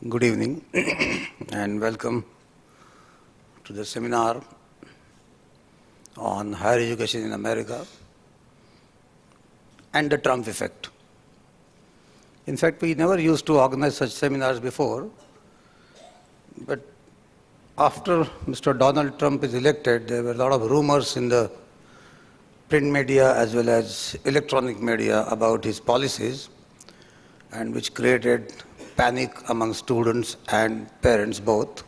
Good evening and welcome to the seminar on higher education in America and the Trump effect. In fact, we never used to organize such seminars before, but after Mr. Donald Trump is elected, there were a lot of rumors in the print media as well as electronic media about his policies, and which created panic among students and parents both.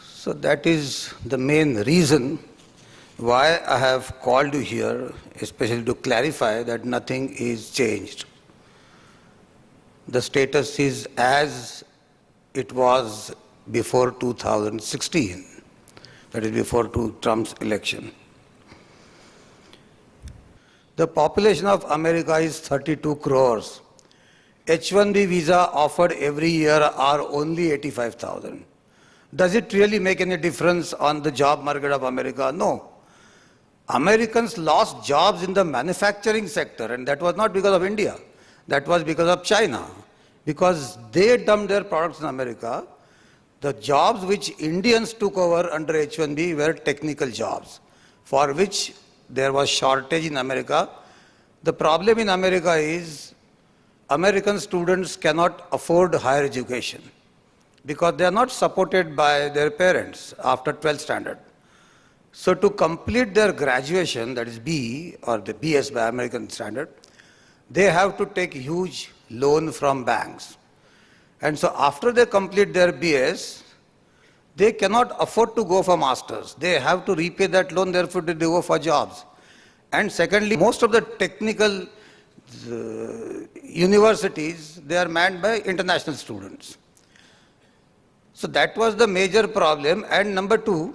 So that is the main reason why I have called you here, especially to clarify that nothing is changed. The status is as it was before 2016, that is before Trump's election. The population of America is 32 crores. H-1B visa offered every year are only 85,000. Does it really make any difference on the job market of America? No. Americans lost jobs in the manufacturing sector, and that was not because of India. That was because of China. Because they dumped their products in America, the jobs which Indians took over under H-1B were technical jobs, for which there was shortage in America. The problem in America is American students cannot afford higher education because they are not supported by their parents after 12th standard. So to complete their graduation, that is B or the BS by American standard, they have to take huge loan from banks. And so after they complete their BS, they cannot afford to go for masters. They have to repay that loan, therefore they go for jobs. And secondly, most of the technical universities, they are manned by international students. So that was the major problem. And number two,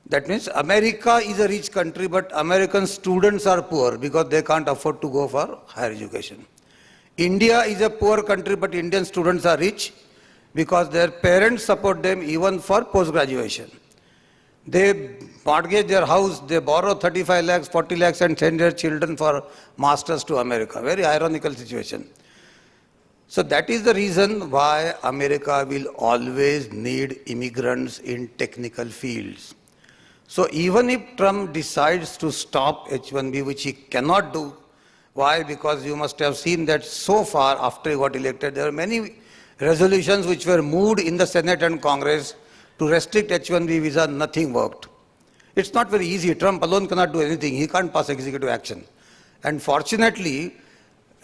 that means America is a rich country, but American students are poor because they can't afford to go for higher education. India is a poor country, but Indian students are rich because their parents support them even for post-graduation. They mortgage their house, they borrow 35 lakhs, 40 lakhs and send their children for masters to America. Very ironical situation. So that is the reason why America will always need immigrants in technical fields. So even if Trump decides to stop H-1B, which he cannot do, why? Because you must have seen that so far after he got elected, there are many resolutions which were moved in the Senate and Congress to restrict H-1B visa, nothing worked. It's not very easy. Trump alone cannot do anything. He can't pass executive action. And fortunately,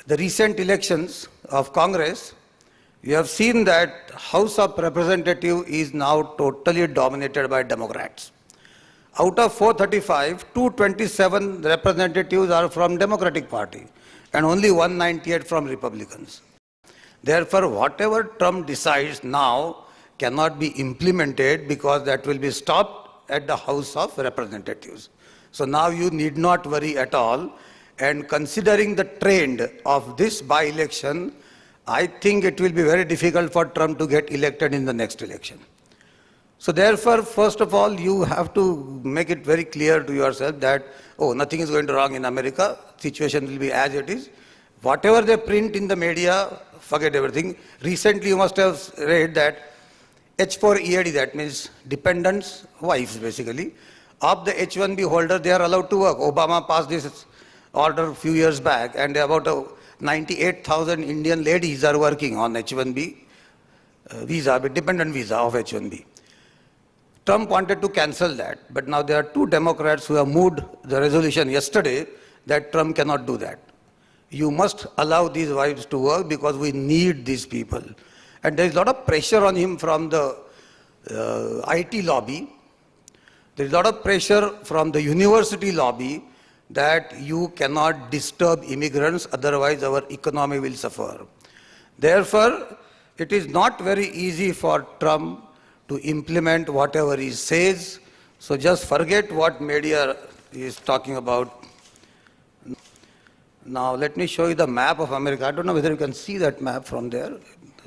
the recent elections of Congress, you have seen that House of Representatives is now totally dominated by Democrats. Out of 435, 227 representatives are from Democratic Party and only 198 from Republicans. Therefore, whatever Trump decides now cannot be implemented because that will be stopped at the House of Representatives. So now you need not worry at all. And considering the trend of this by-election, I think it will be very difficult for Trump to get elected in the next election. So therefore, first of all, you have to make it very clear to yourself that, oh, nothing is going wrong in America, situation will be as it is. Whatever they print in the media, forget everything. Recently, you must have read that H-4 EAD, that means dependents, wives basically, of the H-1B holder, they are allowed to work. Obama passed this order a few years back, and about 98,000 Indian ladies are working on H-1B visa, dependent visa of H-1B. Trump wanted to cancel that, but now there are two Democrats who have moved the resolution yesterday that Trump cannot do that. You must allow these wives to work because we need these people. And there is a lot of pressure on him from the IT lobby. There is a lot of pressure from the university lobby that you cannot disturb immigrants, otherwise our economy will suffer. Therefore, it is not very easy for Trump to implement whatever he says. So just forget what media is talking about. Now let me show you the map of America. I don't know whether you can see that map from there.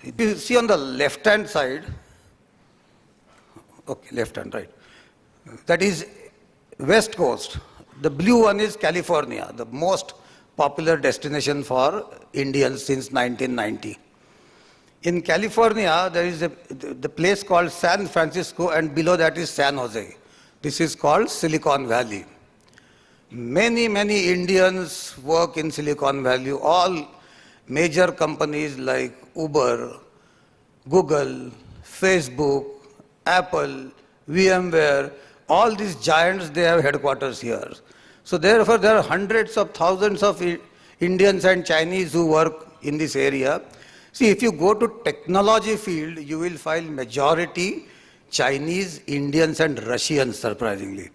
If you see on the left-hand side, okay, left hand, right, that is West Coast. The blue one is California, the most popular destination for Indians since 1990. In California, there is the place called San Francisco, and below that is San Jose. This is called Silicon Valley. Many Indians work in Silicon Valley. All major companies like Uber, Google, Facebook, Apple, VMware, all these giants, they have headquarters here. So therefore, there are hundreds of thousands of Indians and Chinese who work in this area. See, if you go to technology field, you will find majority Chinese, Indians and Russians, surprisingly.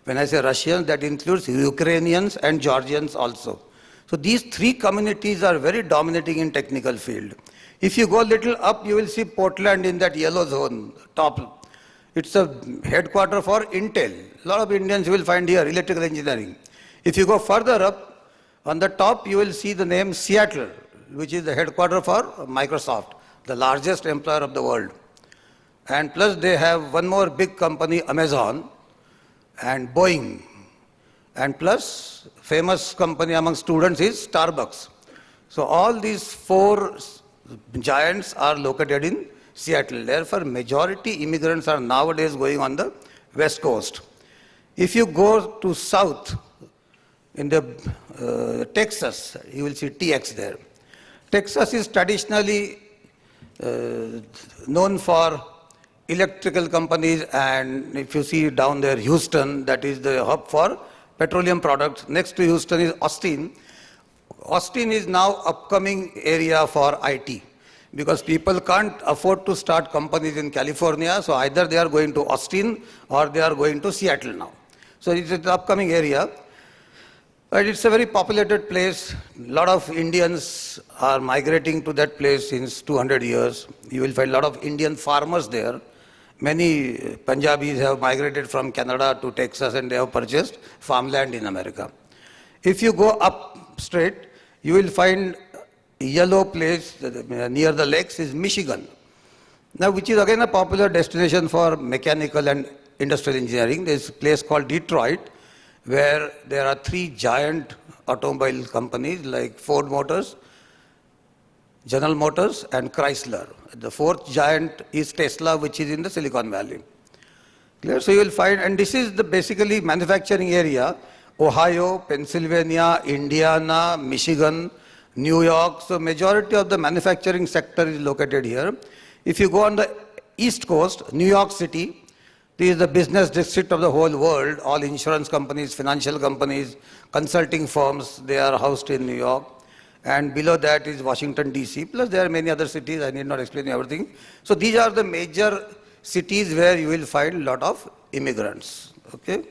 When I say Russians, that includes Ukrainians and Georgians also. So these three communities are very dominating in technical field. If you go a little up, you will see Portland in that yellow zone, top. It's a headquarter for Intel. A lot of Indians you will find here, electrical engineering. If you go further up, on the top you will see the name Seattle, which is the headquarter for Microsoft, the largest employer of the world. And plus they have one more big company, Amazon, and Boeing. And plus, famous company among students is Starbucks. So all these four giants are located in Seattle. Therefore, majority immigrants are nowadays going on the West Coast. If you go to south, in the Texas, you will see TX there. Texas is traditionally known for electrical companies, and if you see down there, Houston, that is the hub for petroleum products. Next to Houston is Austin. Austin is now upcoming area for IT because people can't afford to start companies in California, so either they are going to Austin or they are going to Seattle now. So it's an upcoming area. But it's a very populated place. A lot of Indians are migrating to that place since 200 years. You will find a lot of Indian farmers there. Many Punjabis have migrated from Canada to Texas and they have purchased farmland in America. If you go up straight, you will find a yellow place near the lakes is Michigan. Now, which is again a popular destination for mechanical and industrial engineering. There is a place called Detroit, where there are three giant automobile companies like Ford Motors, General Motors and Chrysler. The fourth giant is Tesla, which is in the Silicon Valley. Clear? So you will find, and this is the basically manufacturing area, Ohio, Pennsylvania, Indiana, Michigan, New York. So majority of the manufacturing sector is located here. If you go on the East Coast, New York City, this is the business district of the whole world. All insurance companies, financial companies, consulting firms, they are housed in New York. And below that is Washington, D.C. Plus there are many other cities. I need not explain everything. So these are the major cities where you will find a lot of immigrants. Okay.